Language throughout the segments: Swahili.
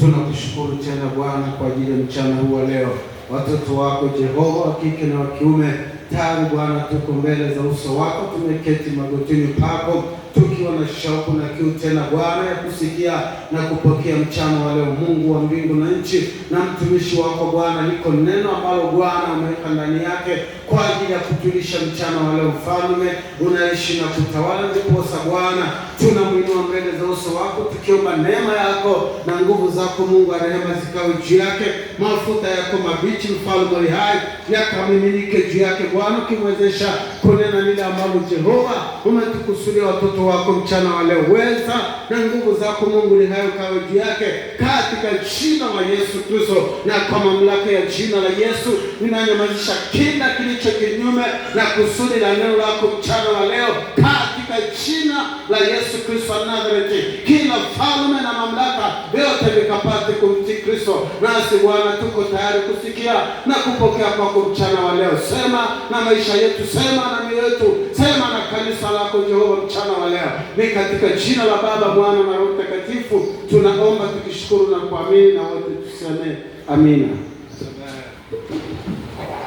Tunakushukuru tena Bwana kwa ajili ya mchana huu wa leo. Watoto wako Jehova wa kike na wa kiume tayari Bwana tuko mbele za uso wako, tumeketi magotini pako tukiwa na shauku na kiu tena Bwana ya kusikia na kupokea mchana wa leo. Mungu wa mbingu na nchi, na mtumishi wako Bwana, liko neno ambalo Bwana ameweka ndani yake kwa ajili ya kutulisha mchana wa leo. Mfalme unaishi na kutawala, ndiposa Bwana tunamwinua mbele za uso wako tukiomba neema yako na nguvu zako Mungu wa rehema zikawe juu yake, mafuta yako mabichi Mfalme ali hai yakamiminike juu yake Bwana, ukimwezesha kunena lile ambalo Jehova umetukusudia watoto wako mchana wa leo. Weza na nguvu zako Mungu ni hayo kawe juu yake katika jina la Yesu Kristo, na kwa mamlaka ya jina la Yesu ninanyamazisha kila kilicho kinyume na kusudi la neno lako mchana wa leo katika jina la Yesu Kristo wa Nazareti. Kila falme na mamlaka vyote vikapate kumtii Kristo, nasi Bwana tuko tayari kusikia na kupokea kwako mchana wa leo. Sema na maisha yetu, sema na mioyo yetu, sema na kanisa lako Jehova mchana wa leo. Ni katika jina la Baba, Mwana na Roho Mtakatifu tunaomba tukishukuru na kuamini, na wote tuseme amina.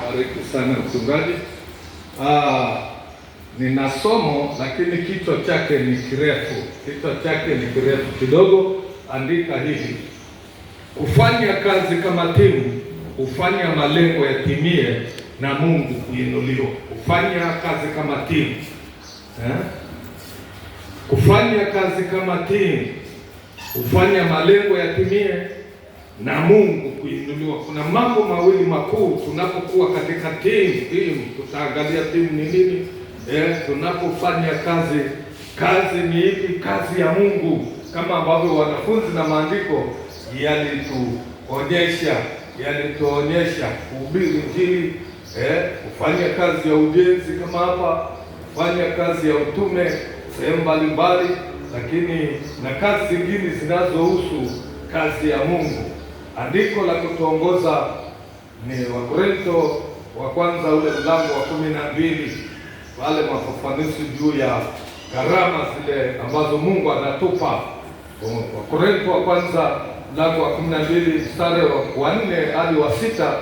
Bariki sana mchungaji. Nina somo lakini kichwa chake ni kirefu. Kichwa chake ni kirefu kidogo. Andika hivi: kufanya kazi kama timu, kufanya malengo yatimie na Mungu kuinuliwa. Kufanya kazi kama timu, kufanya kazi kama timu, kufanya malengo yatimie na Mungu kuinuliwa. Kuna mambo mawili makuu tunapokuwa katika timu. Tutaangalia timu ni nini. Tunapofanya kazi ni ipi? Kazi ya Mungu, kama ambavyo wanafunzi na maandiko yalituonyesha kuhubiri Injili, kufanya kazi ya ujenzi kama hapa, kufanya kazi ya utume sehemu mbalimbali, lakini na kazi zingine zinazohusu kazi ya Mungu. Andiko la kutuongoza ni Wakorintho wa kwanza ule mlango wa 12, wale mafafanuzi juu ya karama zile ambazo Mungu anatupa. Wakorintho wa kwanza mlango wa 12 mstari wa 4 hadi wa 6,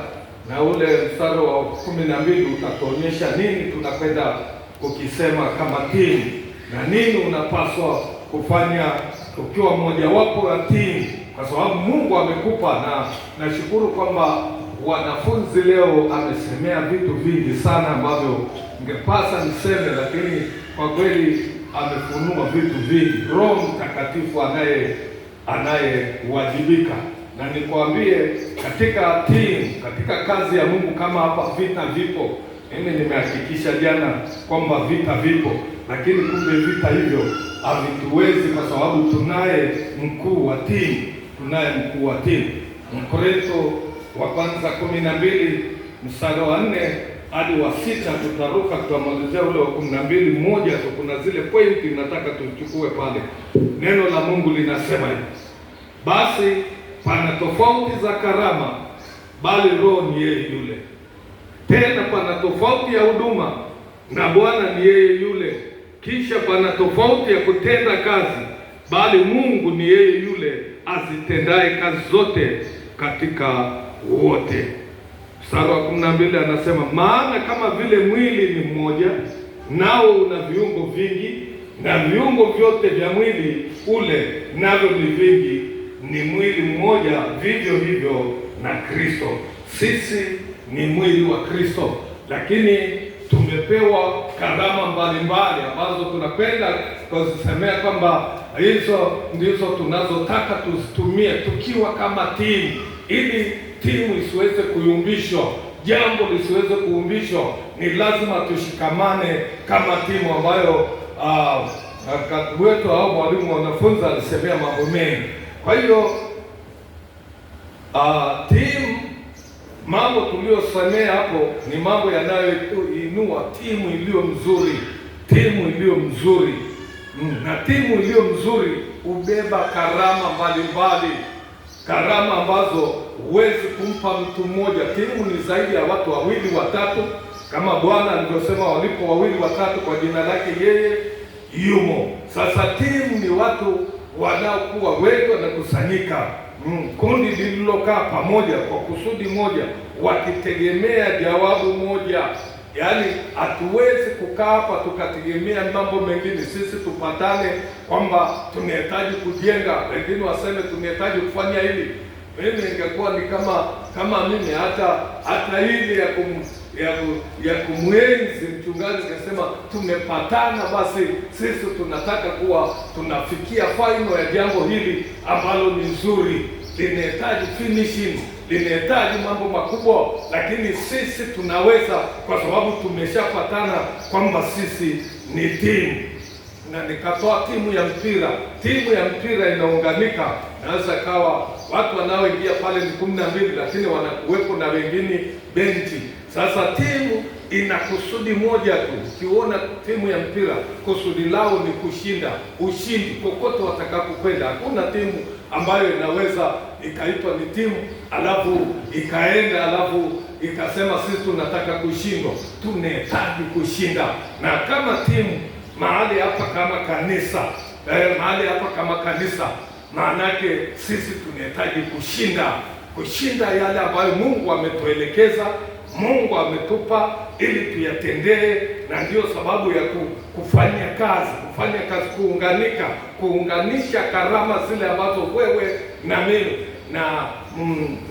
na ule mstari wa 12 utatuonyesha nini tunakwenda kukisema kama timu na nini unapaswa kufanya ukiwa mmoja wapo ya timu, kwa sababu Mungu amekupa. Na nashukuru kwamba wanafunzi leo amesemea vitu vingi sana ambavyo ningepasa niseme, lakini kwa kweli amefunua vitu vingi. Roho Mtakatifu anayewajibika. Na nikwambie, katika timu, katika kazi ya Mungu, kama hapa vita vipo. Mimi nimehakikisha jana kwamba vita vipo, lakini kumbe vita hivyo havituwezi, kwa sababu tunaye mkuu wa timu. Wakorintho wa kwanza 12 mstari wa 4 hadi wa 6, tutaruka tutamalizia ule wa 12 mmoja tu. Kuna zile pointi nataka tuchukue pale. Neno la Mungu linasema hivi: basi pana tofauti za karama, bali Roho ni yeye yule. Tena pana tofauti ya huduma, na Bwana ni yeye yule. Kisha pana tofauti ya kutenda kazi, bali Mungu ni yeye yule azitendaye kazi zote katika wote. Mstari wa 12 anasema, maana kama vile mwili ni mmoja, nao una viungo vingi, na viungo vyote vya mwili ule navyo ni vingi, ni mwili mmoja, vivyo hivyo na Kristo. Sisi ni mwili wa Kristo, lakini tumepewa karama mbalimbali ambazo tunapenda kuzisemea kwamba hizo ndizo tunazotaka tuzitumie tukiwa kama timu, ili timu isiweze kuyumbishwa, jambo lisiweze kuyumbishwa. Ni lazima tushikamane kama timu ambayo wetu au mwalimu wanafunzi alisemea mambo mengi. Kwa hiyo timu, mambo tuliyosemea hapo ni mambo yanayoinua timu iliyo mzuri. Na timu iliyo mzuri ubeba karama mbalimbali, karama ambazo huwezi kumpa mtu mmoja. Timu ni zaidi ya watu wawili watatu, kama Bwana alivyosema, walipo wawili watatu kwa jina lake yeye yumo. Sasa timu ni watu wanaokuwa wengi wanakusanyika kundi lililokaa pamoja kwa kusudi moja, wakitegemea jawabu moja. Yaani hatuwezi kukaa hapa tukategemea mambo mengine. Sisi tupatane kwamba tunahitaji kujenga, wengine waseme tunahitaji kufanya hili. Mimi ingekuwa ni kama mimi hata hili ya kumwenzi mchungaji kasema tumepatana, basi sisi tunataka kuwa tunafikia final ya jambo hili ambalo ni nzuri, linahitaji finishing, linahitaji mambo makubwa, lakini sisi tunaweza kwa sababu tumeshapatana kwamba sisi ni timu. Na nikatoa timu ya mpira. Timu ya mpira inaunganika, naweza kawa watu wanaoingia pale ni 12, lakini wanakuwepo na wengine benchi. Sasa timu ina kusudi moja tu. Ukiona timu ya mpira kusudi lao ni kushinda, ushindi kokote watakapokwenda. Hakuna timu ambayo inaweza ikaitwa ni timu alafu ikaenda alafu ikasema sisi tunataka kushindwa. Tunahitaji kushinda, na kama timu mahali hapa kama kanisa, maanake sisi tunahitaji kushinda yale ambayo Mungu ametuelekeza, Mungu ametupa ili tuyatendee. Na ndiyo sababu ya kufanya kazi, kuunganisha karama zile ambazo wewe na mimi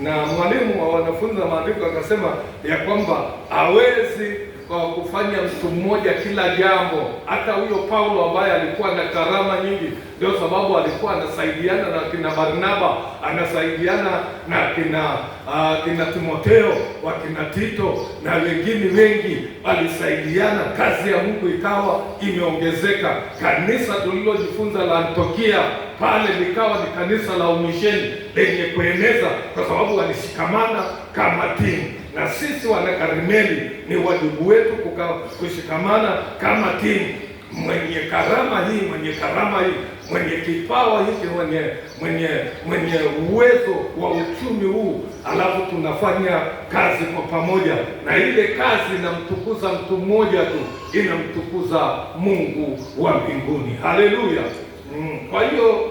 na mwalimu wa wanafunzi wa maandiko akasema ya kwamba hawezi kwa kufanya mtu mmoja kila jambo. Hata huyo Paulo ambaye alikuwa na karama nyingi, ndio sababu alikuwa anasaidiana na kina Barnaba, anasaidiana na kina Timotheo, wakina Tito na wengine wengi, alisaidiana. Kazi ya Mungu ikawa imeongezeka. Kanisa tulilojifunza la Antiokia pale likawa ni kanisa la umisheni lenye kueneza, kwa sababu walishikamana kama timu. Na sisi wana Karmeli ni wajibu wetu kushikamana kama timu. Mwenye karama hii, mwenye kipawa hiki, mwenye uwezo wa uchumi huu, alafu tunafanya kazi kwa pamoja, na ile kazi inamtukuza mtu mmoja tu, inamtukuza Mungu wa mbinguni. Haleluya! Kwa hiyo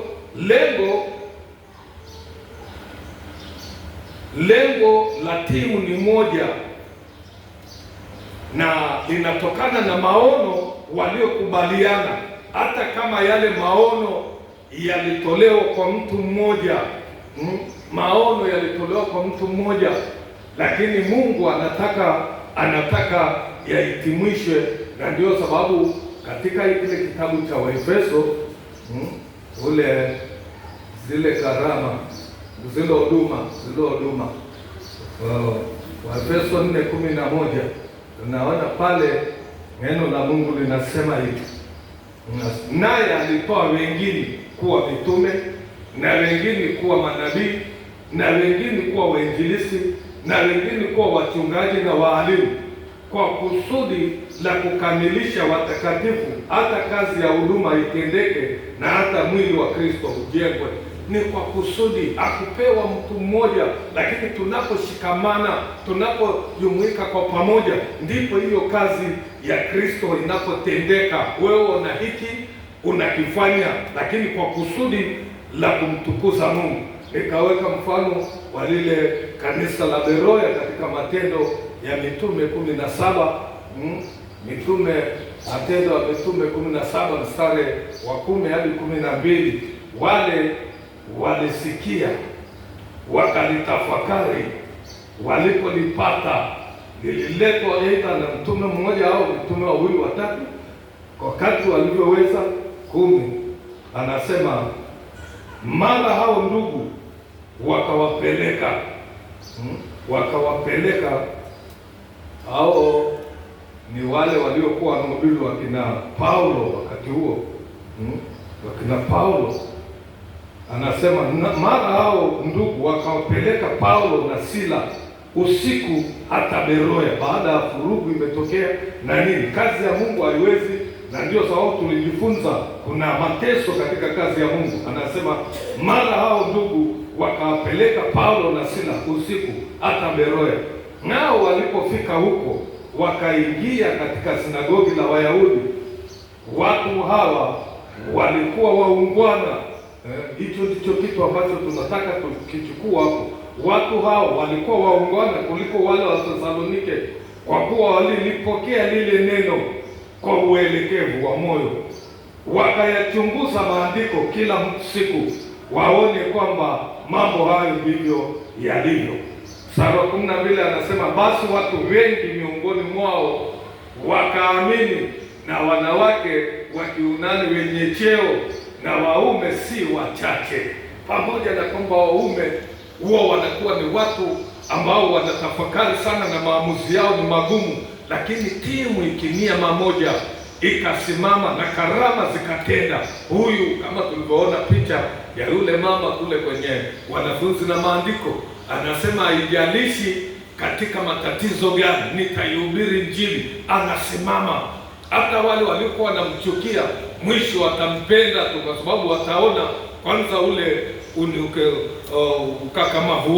lengo la timu ni moja, na linatokana na maono waliokubaliana. Hata kama yale maono yalitolewa kwa mtu mmoja, lakini Mungu anataka yahitimishwe. Na ndio sababu katika kile kitabu cha Waefeso zile karama zile huduma Waefeso 4:11 tunaona pale neno la Mungu linasema hivi: naye alitoa wengine kuwa mitume, na wengine kuwa manabii, na wengine kuwa wainjilisti, na wengine kuwa wachungaji na waalimu, kwa kusudi la kukamilisha watakatifu, hata kazi ya huduma itendeke, na hata mwili wa Kristo ujengwe. Ni kwa kusudi. Hakupewa mtu mmoja, lakini tunaposhikamana, tunapojumuika kwa pamoja, ndipo hiyo kazi ya Kristo inapotendeka. Wewe una hiki unakifanya, lakini kwa kusudi la kumtukuza Mungu. Nikaweka mfano wa lile kanisa la Beroya katika Matendo ya Mitume 17, Matendo ya Mitume 17 mstari wa 10 hadi 12. Wale walisikia wakalitafakari, walipolipata lililetwa aidha na mtume mmoja au mtume wawili watatu, wakati walivyoweza 10. Anasema mara hao ndugu wakawapeleka hao ni wale waliokuwa wanahubiri wakina Paulo wakati huo, wakina Paulo. Anasema mara hao ndugu wakawapeleka Paulo na Sila usiku hata Beroya. Baada ya furugu imetokea na nini, kazi ya Mungu haiwezi, na ndio sababu tulijifunza kuna mateso katika kazi ya Mungu. Anasema mara hao ndugu wakawapeleka Paulo na Sila usiku hata Beroya. Nao walipofika huko, wakaingia katika sinagogi la Wayahudi. Watu hawa walikuwa waungwana, Hicho ndicho kitu ambacho tunataka tukichukua hapo. Watu hao walikuwa waungwana kuliko wale wa Thesalonike, kwa kuwa walilipokea lile neno kwa uelekevu wa moyo, wakayachunguza maandiko kila siku waone kwamba mambo hayo ndivyo yalivyo. Mstari wa 12 anasema, basi watu wengi miongoni mwao wakaamini, na wanawake wa Kiunani wenye cheo na waume si wachache. Pamoja na kwamba waume huwa wanakuwa ni watu ambao wanatafakari sana na maamuzi yao ni magumu, lakini timu ikinia mamoja ikasimama na karama zikatenda. Huyu kama tulivyoona picha ya yule mama kule kwenye wanafunzi na maandiko, anasema haijalishi katika matatizo gani nitaihubiri Injili. Anasimama. Hata wale waliokuwa wanamchukia mwisho watampenda tu, kwa sababu wataona kwanza ule ukakamavu